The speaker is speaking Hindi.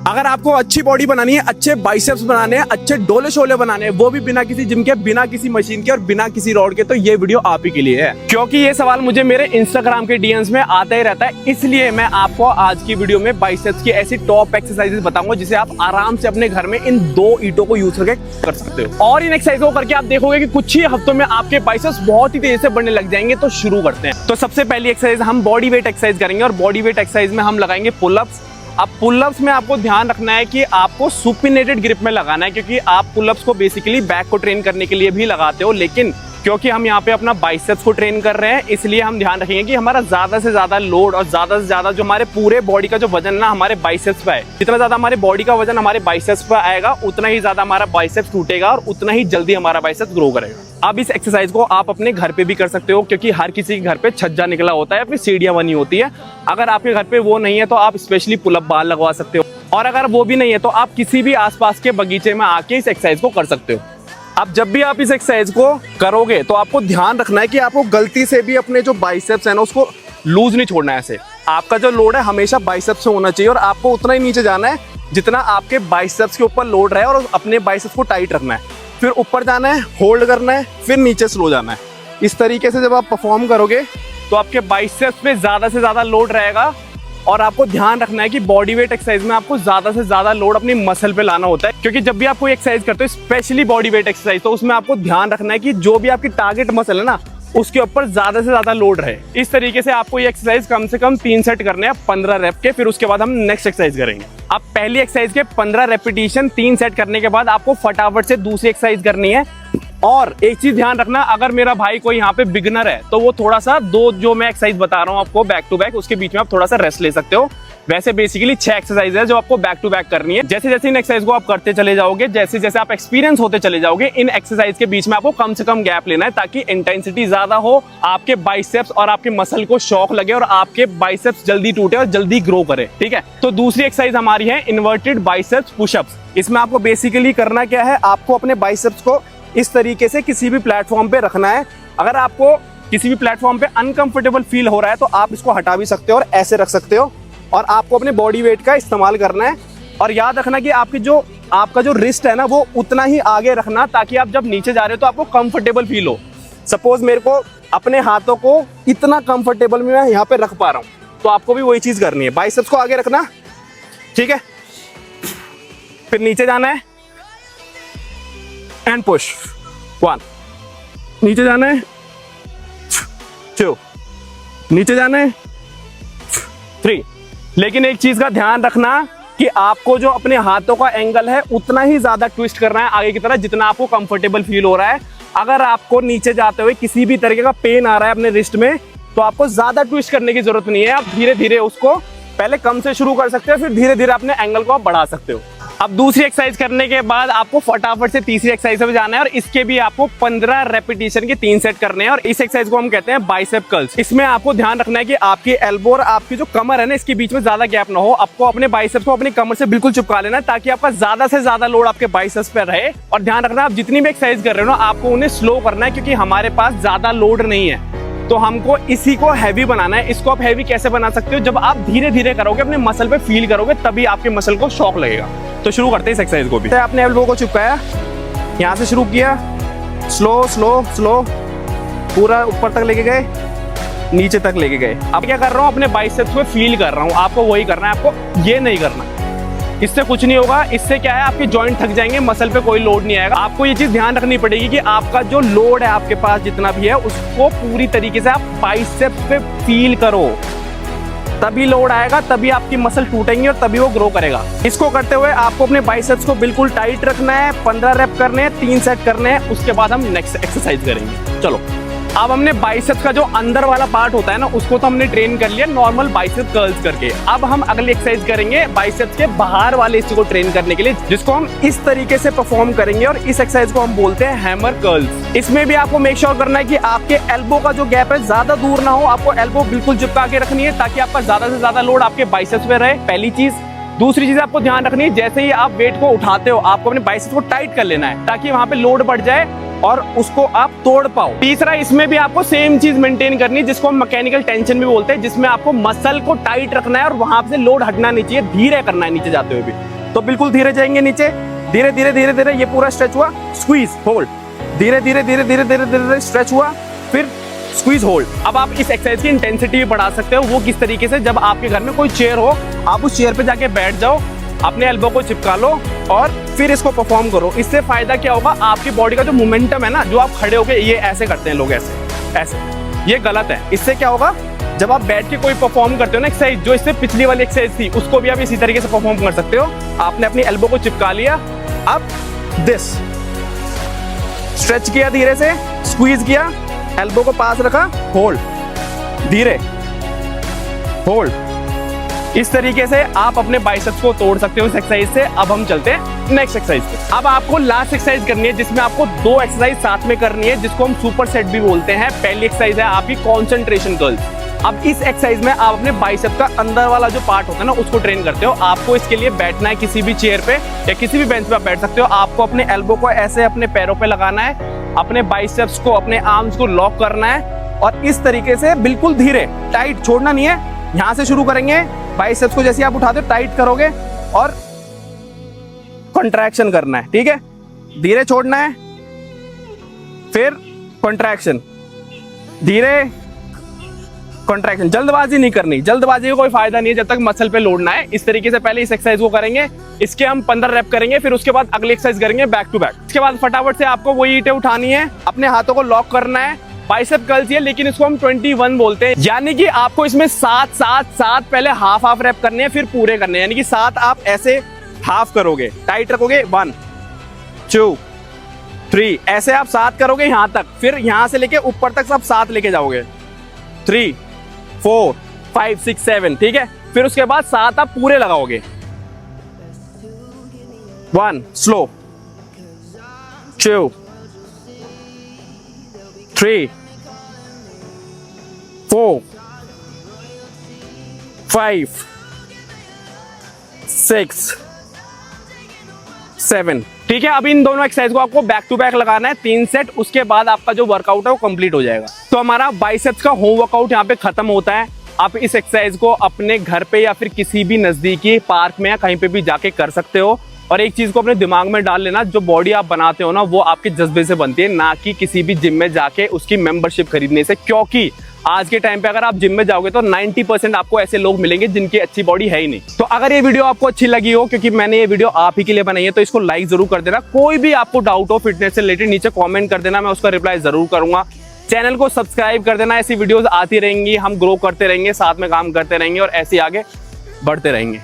अगर आपको अच्छी बॉडी बनानी है, अच्छे बाइसेप्स बनाने हैं, अच्छे डोले शोले बनाने हैं, वो भी बिना किसी जिम के, बिना किसी मशीन के और बिना किसी रॉड के, तो ये वीडियो आप ही के लिए है। क्योंकि ये सवाल मुझे मेरे इंस्टाग्राम के डीएम्स में आता ही रहता है, इसलिए मैं आपको आज की वीडियो में बाइसेप्स की ऐसी टॉप एक्सरसाइजेस बताऊंगा जिसे आप आराम से अपने घर में इन 2 ईंटों को यूज करके कर सकते हो। और इन एक्सरसाइज को करके आप देखोगे कि कुछ ही हफ्तों में आपके बाइसेप्स बहुत ही तेजी से बढ़ने लग जाएंगे। तो शुरू करते हैं। तो सबसे पहली एक्सरसाइज हम बॉडी वेट एक्सरसाइज करेंगे और बॉडी वेट एक्सरसाइज में हम लगाएंगे पुलअप्स। अब पुलअप्स में आपको ध्यान रखना है कि आपको सुपिनेटेड ग्रिप में लगाना है, क्योंकि आप पुलअप्स को बेसिकली बैक को ट्रेन करने के लिए भी लगाते हो, लेकिन क्योंकि हम यहाँ पे अपना बाइसेप्स को ट्रेन कर रहे हैं, इसलिए हम ध्यान रखेंगे कि हमारा ज्यादा से ज्यादा लोड और ज्यादा से ज्यादा जो हमारे पूरे बॉडी का जो वजन ना हमारे बाइसेप्स पे है। जितना ज्यादा हमारे बॉडी का वजन हमारे बाइसेप्स पे आएगा, उतना ही ज्यादा हमारा बाइसेप्स टूटेगा और उतना ही जल्दी हमारा बाइसेप्स ग्रो करेगा। अब इस एक्सरसाइज को आप अपने घर पे भी कर सकते हो, क्योंकि हर किसी के घर पे छज्जा निकला होता है या फिर सीढ़ियां बनी होती है। अगर आपके घर पे वो नहीं है तो आप स्पेशली पुलअप बार लगवा सकते हो, और अगर वो भी नहीं है तो आप किसी भी आसपास के बगीचे में आके इस एक्सरसाइज को कर सकते हो। अब जब भी आप इस एक्सरसाइज को करोगे तो आपको ध्यान रखना है कि आपको गलती से भी अपने जो बाइसेप्स है ना उसको लूज नहीं छोड़ना है। ऐसे आपका जो लोड है हमेशा बाइसेप्स से होना चाहिए और आपको उतना ही नीचे जाना है जितना आपके बाइसेप्स के ऊपर लोड रहे, और अपने बाइसेप्स को टाइट रखना है। फिर ऊपर जाना है, होल्ड करना है, फिर नीचे स्लो जाना है। इस तरीके से जब आप परफॉर्म करोगे तो आपके बाइसेप्स पे ज्यादा से ज्यादा लोड रहेगा। और आपको ध्यान रखना है कि बॉडी वेट एक्सरसाइज में आपको ज्यादा से ज्यादा लोड अपनी मसल पे लाना होता है, क्योंकि जब भी आप कोई एक्सरसाइज करते हो, स्पेशली बॉडी वेट एक्सरसाइज, तो उसमें आपको ध्यान रखना है कि जो भी आपकी टारगेट मसल है ना उसके ऊपर ज्यादा से ज्यादा लोड रहे। इस तरीके से आपको ये एक्सरसाइज कम से कम 3 सेट करने हैं 15 रेप के। फिर उसके बाद हम नेक्स्ट एक्सरसाइज करेंगे। अब पहली एक्सरसाइज के 15 रेपिटेशन 3 सेट करने के बाद आपको फटाफट से दूसरी एक्सरसाइज करनी है। और एक चीज ध्यान रखना, अगर मेरा भाई कोई यहाँ पे बिगनर है तो वो थोड़ा सा जो मैं एक्सरसाइज बता रहा हूँ आपको बैक टू बैक, उसके बीच में आप थोड़ा सा रेस्ट ले सकते हो। वैसे बेसिकली 6 एक्सरसाइज है जो आपको बैक टू बैक करनी है। जैसे जैसे इन एक्सरसाइज को आप करते चले जाओगे, जैसे जैसे आप एक्सपीरियंस होते चले जाओगे, इन एक्सरसाइज के बीच में आपको कम से कम गैप लेना है, ताकि इंटेंसिटी ज्यादा हो, आपके बाइसेप्स और आपके मसल को शॉक लगे और आपके बाइसेप्स जल्दी टूटे और जल्दी ग्रो करे। ठीक है, तो दूसरी एक्सरसाइज हमारी है इन्वर्टेड बाइसेप्स पुशअप्स। इसमें आपको बेसिकली करना क्या है, आपको अपने बाइसेप्स को इस तरीके से किसी भी प्लेटफॉर्म पे रखना है। अगर आपको किसी भी प्लेटफॉर्म पे अनकंफर्टेबल फील हो रहा है तो आप इसको हटा भी सकते हो और ऐसे रख सकते हो, और आपको अपने बॉडी वेट का इस्तेमाल करना है। और याद रखना कि आपका जो रिस्ट है ना वो उतना ही आगे रखना, ताकि आप जब नीचे जा रहे हो तो आपको कंफर्टेबल फील हो। सपोज मेरे को अपने हाथों को इतना कंफर्टेबल में मैं यहाँ पे रख पा रहा हूँ, तो आपको भी वही चीज करनी है, बाइसेप्स को आगे रखना। ठीक है, फिर नीचे जाना है एंड पुश 1, नीचे जाना है 2, नीचे जाना है 3। लेकिन एक चीज का ध्यान रखना कि आपको जो अपने हाथों का एंगल है उतना ही ज्यादा ट्विस्ट करना है आगे की तरफ जितना आपको कंफर्टेबल फील हो रहा है। अगर आपको नीचे जाते हुए किसी भी तरीके का पेन आ रहा है अपने रिस्ट में, तो आपको ज्यादा ट्विस्ट करने की जरूरत नहीं है। आप धीरे धीरे उसको पहले कम से शुरू कर सकते हो, फिर धीरे धीरे अपने एंगल को आप बढ़ा सकते हो। अब दूसरी एक्सरसाइज करने के बाद आपको फटाफट से तीसरी एक्सरसाइज पे जाना है, और इसके भी आपको 15 रेपिटेशन के 3 सेट करने हैं। और इस एक्सरसाइज को हम कहते हैं बाइसेप कर्ल्स। इसमें आपको ध्यान रखना है कि आपकी एल्बो और आपकी जो कमर है ना, इसके बीच में ज्यादा गैप ना हो। आपको अपने बाइसेप्स को अपनी कमर से बिल्कुल चिपका लेना है, ताकि आपका ज्यादा से ज्यादा लोड आपके बाइसेप्स पे रहे। और ध्यान रखना, आप जितनी भी एक्सरसाइज कर रहे हो ना, आपको उन्हें स्लो करना है, क्योंकि हमारे पास ज्यादा लोड नहीं है, तो हमको इसी को हैवी बनाना है। इसको आप हैवी कैसे बना सकते हो, जब आप धीरे धीरे करोगे, अपने मसल पे फील करोगे, तभी आपके मसल को शॉक लगेगा। तो शुरू करते हैं इस एक्सरसाइज को भी। आपने एल्बो को चिपकाया, यहाँ से शुरू किया, स्लो स्लो स्लो पूरा ऊपर तक लेके गए, नीचे तक लेके गए। अब क्या कर रहा हूँ, अपने बाइसेप्स पे फील कर रहा हूँ। आपको वही करना है, आपको ये नहीं करना। इससे कुछ नहीं होगा, इससे क्या है आपके जॉइंट थक जाएंगे, मसल पे कोई लोड नहीं आएगा। आपको ये चीज ध्यान रखनी पड़ेगी कि आपका जो लोड है आपके पास जितना भी है, उसको पूरी तरीके से आप बाइसेप्स पे फील करो, तभी लोड आएगा, तभी आपकी मसल टूटेंगी और तभी वो ग्रो करेगा। इसको करते हुए आपको अपने बाइसेप्स को बिल्कुल टाइट रखना है। 15 रेप करने हैं, 3 सेट करने हैं। उसके बाद हम नेक्स्ट एक्सरसाइज करेंगे। चलो, अब हमने बाइसेप्स का जो अंदर वाला पार्ट होता है ना, उसको तो हमने ट्रेन कर लिया नॉर्मल बाइसेप कर्ल्स करके। अब हम अगली एक्सरसाइज करेंगे बाइसेप्स के बाहर वाले हिस्से को ट्रेन करने के लिए, जिसको हम इस तरीके से परफॉर्म करेंगे, और इस एक्सरसाइज को हम बोलते हैं हैमर कर्ल्स। इसमें भी आपको मेक श्योर करना है कि आपके एल्बो का जो गैप है ज्यादा दूर ना हो। आपको एल्बो बिल्कुल चिपका के रखनी है, ताकि आपका ज्यादा से ज्यादा लोड आपके बाइसेप्स पे रहे, पहली चीज। दूसरी चीज आपको ध्यान रखनी है, जैसे ही आप वेट को उठाते हो, आपको अपने बाइसेप्स को टाइट कर लेना है, ताकि वहां पे लोड बढ़ जाए और उसको आप तोड़ पाओ। तीसरा, इसमें भी आपको सेम चीज मेंटेन करनी है, जिसको हम मैकेनिकल टेंशन भी बोलते हैं, जिसमें आपको मसल को टाइट रखना है और वहां से लोड हटना नहीं चाहिए, धीरे करना है नीचे जाते हुए भी। तो बिल्कुल धीरे जाएंगे नीचे, धीरे धीरे धीरे धीरे, ये पूरा स्ट्रेच हुआ, स्क्वीज होल्ड, धीरे धीरे धीरे धीरे धीरे धीरे स्ट्रेच हुआ, फिर स्क्वीज होल्ड। अब आप इस एक्सरसाइज की इंटेंसिटी भी बढ़ा सकते हो। वो किस तरीके से, जब आपके घर में कोई चेयर हो, आप उस चेयर पे जाके बैठ जाओ, अपने एल्बो को चिपका लो और फिर इसको परफॉर्म करो। इससे फायदा क्या होगा, आपकी बॉडी का जो मोमेंटम है ना, जो आप खड़े होके ये ऐसे करते हैं लोग, ऐसे ऐसे, ये गलत है। इससे क्या होगा, जब आप बैठ के कोई परफॉर्म करते हो ना एक्सरसाइज, जो इससे पिछली वाली एक्सरसाइज थी, उसको भी आप इसी तरीके से परफॉर्म कर सकते हो। आपने अपनी एल्बो को चिपका लिया, अब दिस स्ट्रेच किया, धीरे से स्क्वीज किया, एल्बो को पास रखा, होल्ड, धीरे होल्ड। इस तरीके से आप अपने बाइसेप्स को तोड़ सकते हो इस एक्सरसाइज से। अब हम चलते हैं नेक्स्ट एक्सरसाइज पे। अब आपको लास्ट एक्सरसाइज करनी है, जिसमें आपको 2 एक्सरसाइज साथ में करनी है, जिसको हम सुपर सेट भी बोलते हैं। पहली एक्सरसाइज है आपकी कंसंट्रेशन कर्ल्स। अब इस एक्सरसाइज में आप अपने बाइसेप का अंदर वाला जो पार्ट होता है ना, उसको ट्रेन करते हो। आपको इसके लिए बैठना है किसी भी चेयर पे या किसी भी बेंच पे आप बैठ सकते हो। आपको अपने एल्बो को ऐसे अपने पैरों पे लगाना है, अपने बाइसेप्स को, अपने आर्म्स को लॉक करना है और इस तरीके से बिल्कुल धीरे, टाइट छोड़ना नहीं है। यहां से शुरू करेंगे, बाइसेप्स को जैसे आप उठाते हो टाइट करोगे और कॉन्ट्रैक्शन करना है, ठीक है, धीरे छोड़ना है, फिर कॉन्ट्रैक्शन, धीरे कॉन्ट्रैक्शन। जल्दबाजी नहीं करनी, जल्दबाजी का कोई फायदा नहीं है जब तक मसल पे लोड ना है। इस तरीके से पहले इस एक्सरसाइज को करेंगे, इसके हम 15 रैप करेंगे, फिर उसके बाद अगली एक्सरसाइज करेंगे बैक टू बैक। इसके बाद फटाफट से आपको वही ईंटें उठानी है, अपने हाथों को लॉक करना है। बाइसेप कर्ल्स है, लेकिन इसको हम 21 बोलते हैं, यानी कि आपको इसमें 7 पहले हाफ रैप करने हैं, फिर पूरे करने हैं। यानी कि 7 आप ऐसे हाफ करोगे, टाइट रखोगे, 1 2 3, ऐसे आप 7 करोगे यहां तक, फिर यहां से लेके ऊपर तक सब 7 लेके जाओगे, 3 4 5 6 7, ठीक है। फिर उसके बाद 7 आप पूरे लगाओगे, 1 स्लो, 2 3 4 5 6 7, ठीक है। अब इन दोनों एक्सरसाइज को आपको बैक टू बैक लगाना है 3 सेट। उसके बाद आपका जो वर्कआउट है वो कंप्लीट हो जाएगा। तो हमारा बाइसेप्स का होम वर्कआउट यहाँ पे खत्म होता है। आप इस एक्सरसाइज को अपने घर पे या फिर किसी भी नजदीकी पार्क में या कहीं पे भी जाके कर सकते हो। और एक चीज को अपने दिमाग में डाल लेना, जो बॉडी आप बनाते हो ना, वो आपके जज्बे से बनती है, ना कि किसी भी जिम में जाके उसकी मेंबरशिप खरीदने से। क्योंकि आज के टाइम पे अगर आप जिम में जाओगे तो 90% आपको ऐसे लोग मिलेंगे जिनकी अच्छी बॉडी है ही नहीं। तो अगर ये वीडियो आपको अच्छी लगी हो, क्योंकि मैंने ये वीडियो आप ही के लिए बनाई है, तो इसको लाइक जरूर कर देना। कोई भी आपको डाउट हो फिटनेस से रिलेटेड, नीचे कमेंट कर देना, मैं उसका रिप्लाई जरूर करूंगा। चैनल को सब्सक्राइब कर देना, ऐसी वीडियोस आती रहेंगी, हम ग्रो करते रहेंगे, साथ में काम करते रहेंगे और ऐसे आगे बढ़ते रहेंगे।